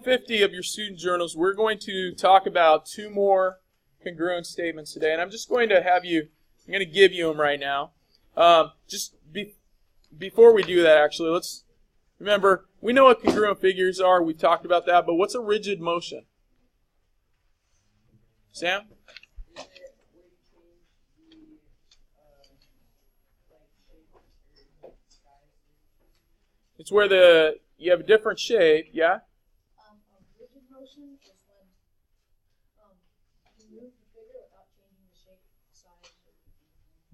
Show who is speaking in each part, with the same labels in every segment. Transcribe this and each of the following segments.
Speaker 1: 150 of your student journals, we're going to talk about 2 more congruent statements today. And I'm just going to I'm going to give you them right now. Before we do that, actually, let's remember, we know what congruent figures are. We've talked about that. But what's a rigid motion? Sam? It's where you have a different shape, yeah?
Speaker 2: A rigid motion is when you move the figure without changing the shape, size, or...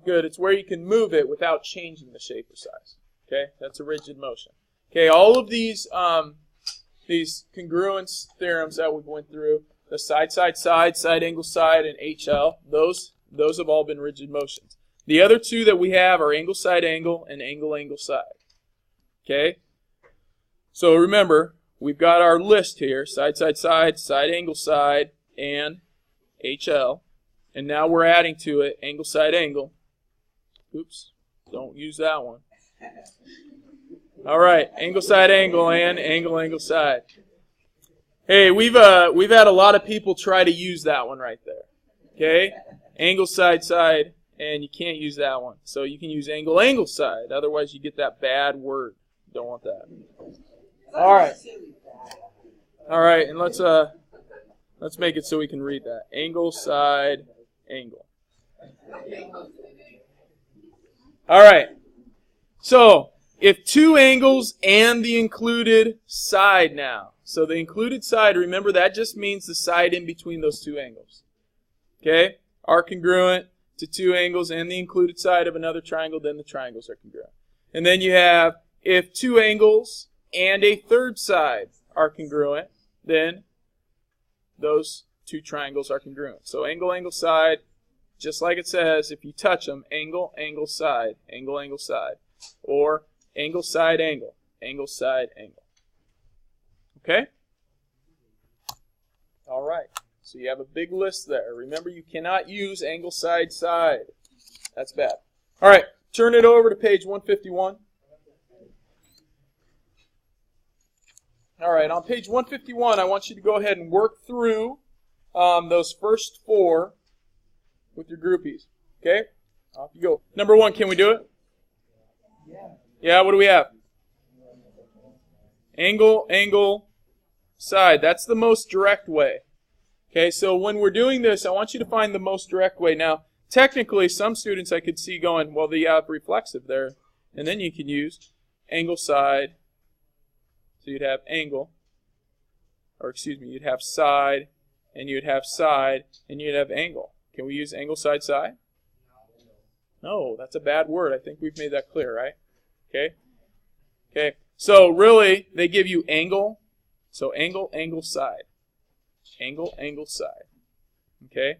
Speaker 1: Good. It's where you can move it without changing the shape or size. Okay? That's a rigid motion. Okay, all of these congruence theorems that we went through, the side, side angle, side, and HL, those have all been rigid motions. The other 2 that we have are angle, side, angle, and angle, angle, side. Okay? So remember, we've got our list here, side, angle, side, and HL. And now we're adding to it angle, side, angle. Oops, don't use that one. All right, angle, side, angle, and angle, angle, side. Hey, we've had a lot of people try to use that one right there. Okay? Angle, side, and you can't use that one. So you can use angle, angle, side. Otherwise, you get that bad word. Don't want that. All right. All right, and let's make it so we can read that. Angle, side, angle. All right. So, if 2 angles and the included side now. So the included side, remember that just means the side in between those 2 angles. Okay? Are congruent to 2 angles and the included side of another triangle, then the triangles are congruent. And then you have, if 2 angles and a third side are congruent, then those 2 triangles are congruent. So angle, angle, side, just like it says, if you touch them, angle, angle, side, angle, angle, side. Or angle, side, angle, angle, side, angle. Okay? All right. So you have a big list there. Remember, you cannot use angle, side, side. That's bad. All right. Turn it over to page 151. All right. On page 151, I want you to go ahead and work through those first 4 with your groupies. Okay? Off you go. Number 1, can we do it? Yeah, what do we have? Angle, angle, side. That's the most direct way. Okay, so when we're doing this, I want you to find the most direct way. Now, technically, some students I could see going, well, you have reflexive there. And then you can use angle, side. So you'd have angle. Or excuse me, you'd have side. And you'd have side. And you'd have angle. Can we use angle, side, side? No, that's a bad word. I think we've made that clear, right? Okay? Okay. So really, they give you angle. So angle, angle, side. Angle, angle, side. Okay?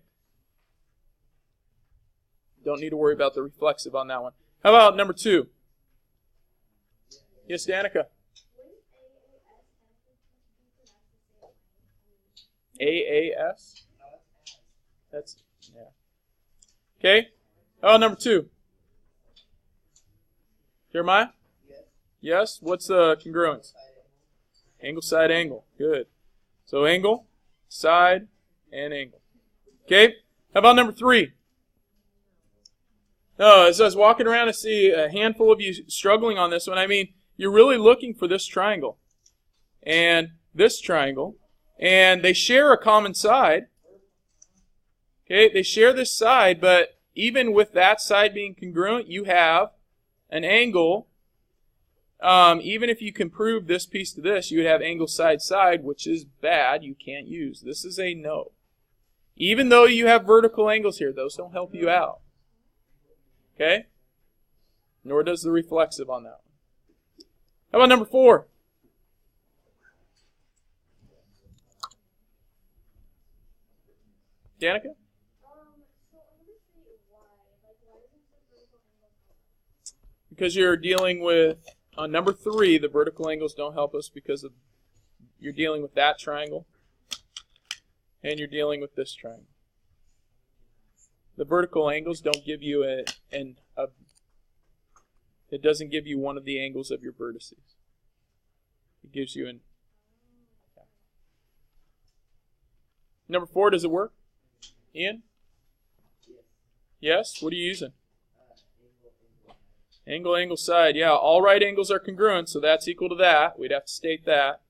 Speaker 1: Don't need to worry about the reflexive on that one. How about number 2? Yes, Danica? AAS? That's, yeah. Okay? How about number 2? Jeremiah? Yes? What's the congruence? Angle, side, angle. Good. So angle, side, and angle. Okay? How about number 3? No, as I was walking around, I see a handful of you struggling on this one. I mean, you're really looking for this triangle and this triangle, and they share a common side. Okay? They share this side, but even with that side being congruent, you have an angle. Even if you can prove this piece to this, you would have angle side side, which is bad. You can't use. This is a no. Even though you have vertical angles here, those don't help you out. Okay? Nor does the reflexive on that one. How about number 4? Danica? Because you're dealing with, on number 3, the vertical angles don't help us because you're dealing with that triangle. And you're dealing with this triangle. The vertical angles don't give you it doesn't give you one of the angles of your vertices. It gives you Number 4, does it work? Ian? Yes? What are you using? Angle, angle, side. Yeah, all right angles are congruent, so that's equal to that. We'd have to state that.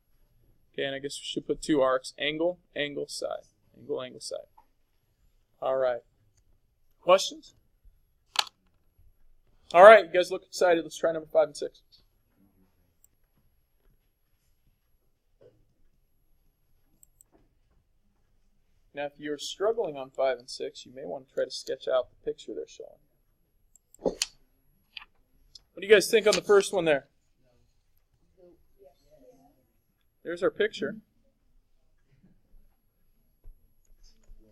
Speaker 1: Okay, and I guess we should put 2 arcs. Angle, angle, side. Angle, angle, side. All right. Questions? All right, you guys look excited. Let's try number 5 and 6. Now, if you're struggling on 5 and 6, you may want to try to sketch out the picture they're showing. What do you guys think on the first one there? There's our picture.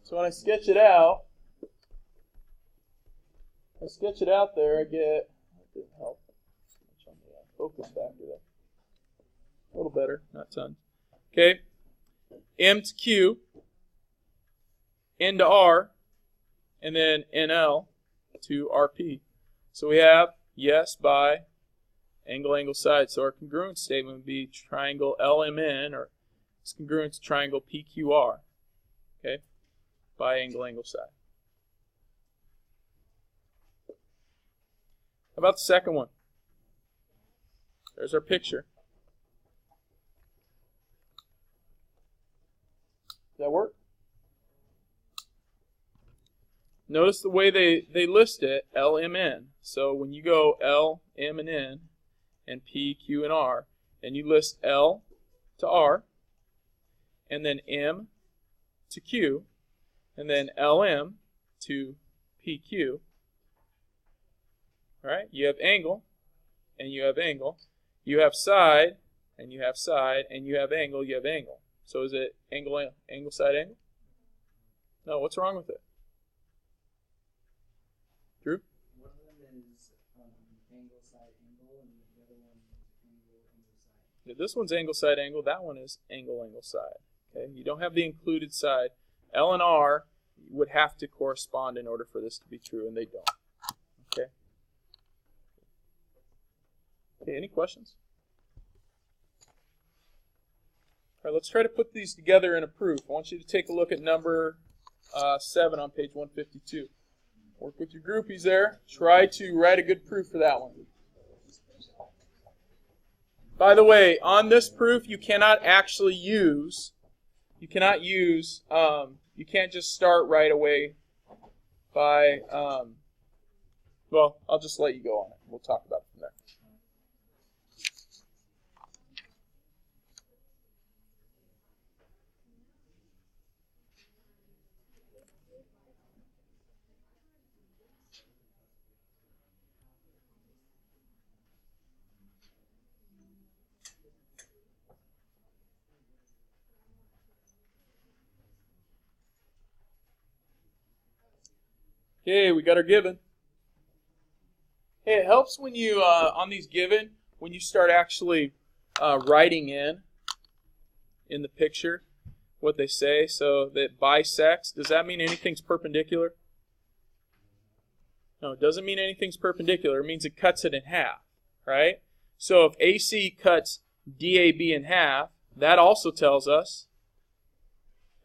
Speaker 1: So when I sketch it out, there, I get, that didn't help. Focus factor there. A little better, not tons. Okay, M to Q, N to R, and then NL to RP. So we have yes by angle, angle, side. So our congruent statement would be triangle LMN, or it's congruent to triangle PQR. Okay, by angle, angle, side. How about the second one? There's our picture. Does that work? Notice the way they list it, L, M, N. So when you go L, M, and N, and P, Q, and R, and you list L to R, and then M to Q, and then LM to PQ, all right? You have angle, and you have angle. You have side, and you have side, and you have angle, you have angle. So is it angle, angle, side, angle? No, what's wrong with it? Drew?
Speaker 3: One of them is angle, side, angle, and the other one is angle, angle, side.
Speaker 1: Yeah, this one's angle, side, angle. That one is angle, angle, side. Okay, you don't have the included side. L and R would have to correspond in order for this to be true, and they don't. Okay. Okay, any questions? All right, let's try to put these together in a proof. I want you to take a look at number 7 on page 152. Work with your groupies there. Try to write a good proof for that one. By the way, on this proof, you cannot actually use, you can't just start right away by, well, I'll just let you go on it. We'll talk about it from there. Okay, we got our given. Hey, it helps when you, on these given, when you start actually writing in the picture what they say. So that bisects, does that mean anything's perpendicular? No, it doesn't mean anything's perpendicular. It means it cuts it in half, right? So if AC cuts DAB in half, that also tells us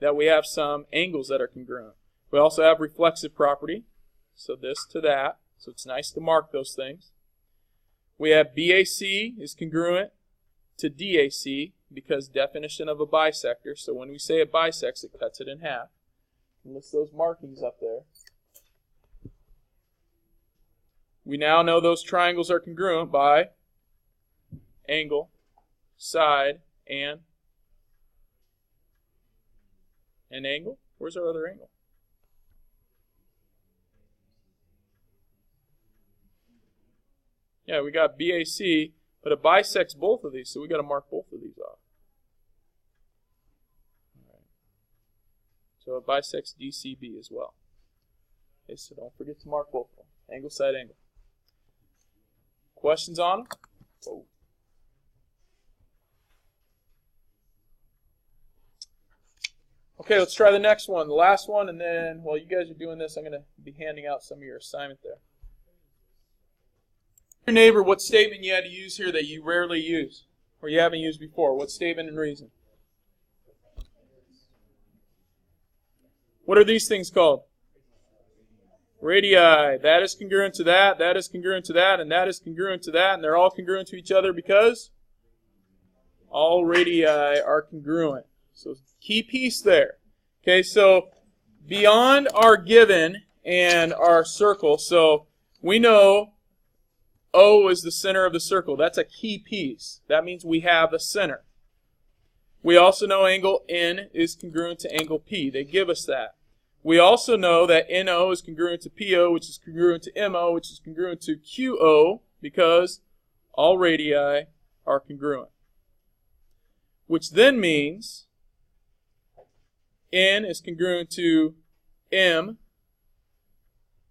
Speaker 1: that we have some angles that are congruent. We also have reflexive property. So this to that. So it's nice to mark those things. We have BAC is congruent to DAC because definition of a bisector. So when we say it bisects, it cuts it in half. List those markings up there. We now know those triangles are congruent by angle, side, and angle. Where's our other angle? Yeah, we got BAC, but it bisects both of these, so we got to mark both of these off. All right. So it bisects DCB as well. Okay, so don't forget to mark both of them. Angle, side, angle. Questions on them? Whoa. Okay, let's try the next one, the last one, and then while you guys are doing this, I'm going to be handing out some of your assignment there. Your neighbor, what statement you had to use here that you rarely use, or you haven't used before? What statement and reason? What are these things called? Radii. That is congruent to that, that is congruent to that, and that is congruent to that, and they're all congruent to each other because all radii are congruent. So key piece there. Okay, so beyond our given and our circle, so we know O is the center of the circle. That's a key piece. That means we have a center. We also know angle N is congruent to angle P. They give us that. We also know that NO is congruent to PO, which is congruent to MO, which is congruent to QO, because all radii are congruent. Which then means N is congruent to M,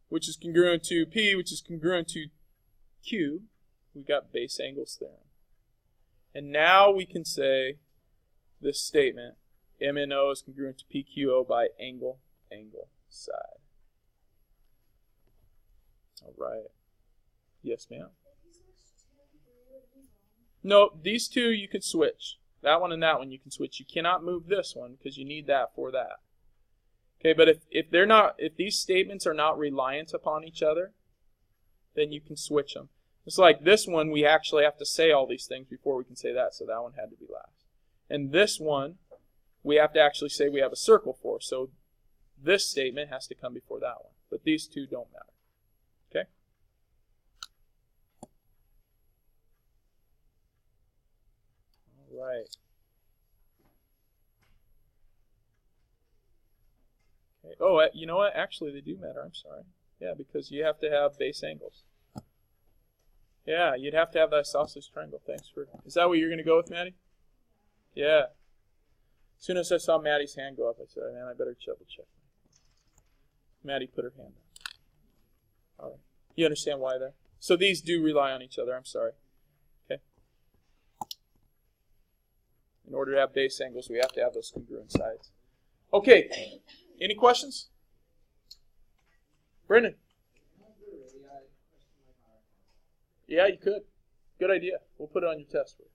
Speaker 1: which is congruent to P, which is congruent to Q. We got base angles theorem. And now we can say this statement, MNO is congruent to PQO by angle, angle, side. All right. Yes, ma'am? No, these two you can switch. That one and that one you can switch. You cannot move this one because you need that for that. Okay, but if these statements are not reliant upon each other, then you can switch them. It's like this one, we actually have to say all these things before we can say that, so that one had to be last. And this one, we have to actually say we have a circle for, so this statement has to come before that one. But these two don't matter. Okay? All right. Okay. Oh, you know what? Actually, they do matter. I'm sorry. Yeah, because you have to have base angles. Yeah, you'd have to have that isosceles triangle. Thanks for... Is that what you're going to go with, Maddie? Yeah. As soon as I saw Maddie's hand go up, I said, man, I better double check. Maddie put her hand up. All right. You understand why there? So these do rely on each other. I'm sorry. Okay. In order to have base angles, we have to have those congruent sides. Okay. Any questions? Brendan? Yeah, you could. Good idea. We'll put it on your test for you.